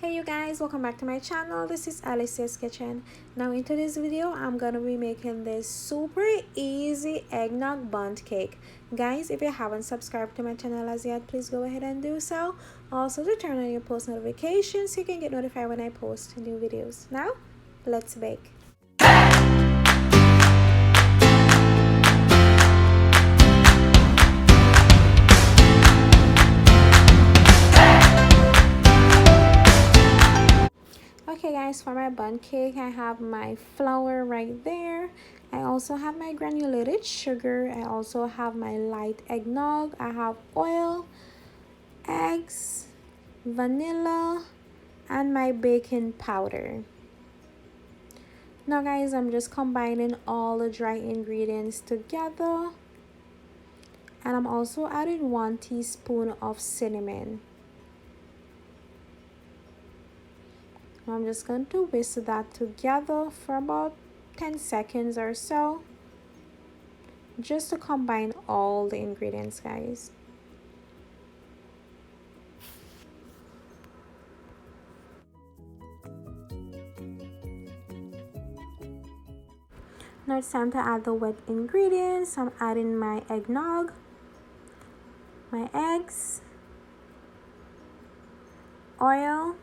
Hey you guys, welcome back to my channel. This is Alicia's Kitchen. Now in today's video, I'm gonna be making this super easy eggnog bundt cake. Guys, if you haven't subscribed to my channel as yet, please go ahead and do so. Also to turn on your post notifications so you can get notified when I post new videos. Now, let's bake. Okay guys, for my bundt cake, I have my flour right there. I also have my granulated sugar. I also have my light eggnog. I have oil, eggs, vanilla, and my baking powder. Now guys, I'm just combining all the dry ingredients together. And I'm also adding 1 teaspoon of cinnamon. I'm just going to whisk that together for about 10 seconds or so, just to combine all the ingredients, guys. Now it's time to add the wet ingredients. I'm adding my eggnog, my eggs, oil,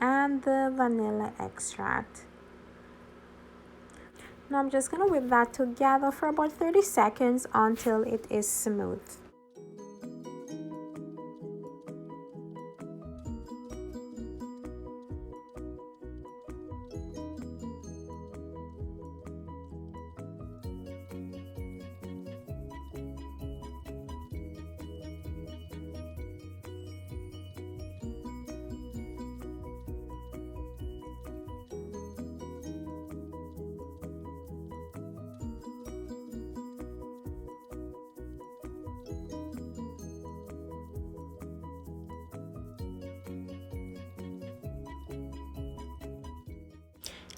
and the vanilla extract. Now I'm just gonna whip that together for about 30 seconds until it is smooth.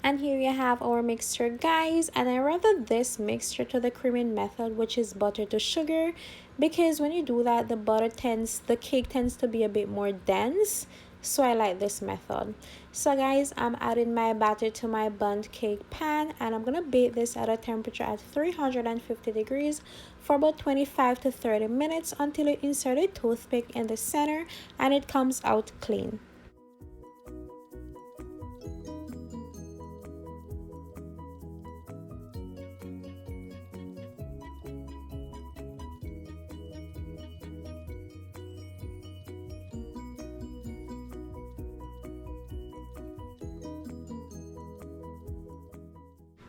And here you have our mixture, guys, and I rather this mixture to the creaming method, which is butter to sugar, because when you do that, the cake tends to be a bit more dense, so I like this method. So guys, I'm adding my batter to my bundt cake pan, and I'm gonna bake this at a temperature at 350 degrees for about 25 to 30 minutes until you insert a toothpick in the center and it comes out clean.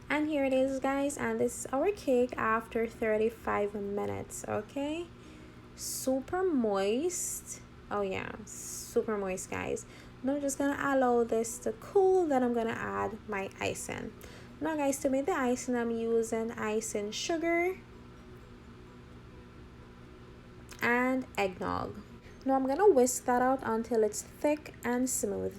And here it is, guys, and this is our cake after 35 minutes. Okay, super moist. Oh yeah, super moist, guys. Now I'm just gonna allow this to cool, then I'm gonna add my icing. Now guys, to make the icing, I'm using icing sugar and eggnog. Now I'm gonna whisk that out until it's thick and smooth.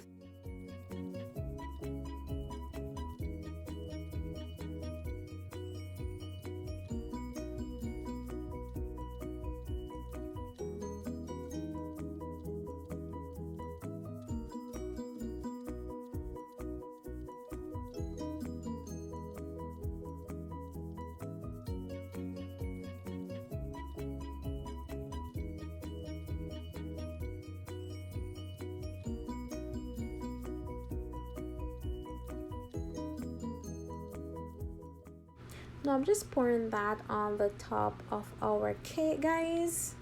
Now I'm just pouring that on the top of our cake, guys.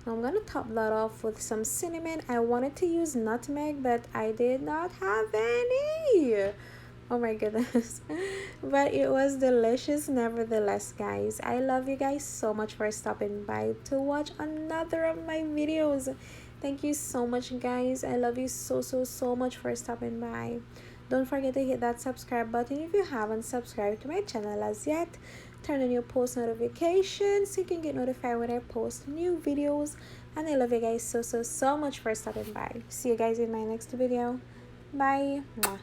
Now I'm gonna top that off with some cinnamon. I wanted to use nutmeg, but I did not have any. Oh my goodness. But it was delicious nevertheless, guys. I love you guys so much for stopping by to watch another of my videos. Thank you so much, guys. I love you so much for stopping by. Don't forget to hit that subscribe button if you haven't subscribed to my channel as yet. Turn on your post notifications so you can get notified when I post new videos. And I love you guys so much for stopping by. See you guys in my next video. Bye. Mwah.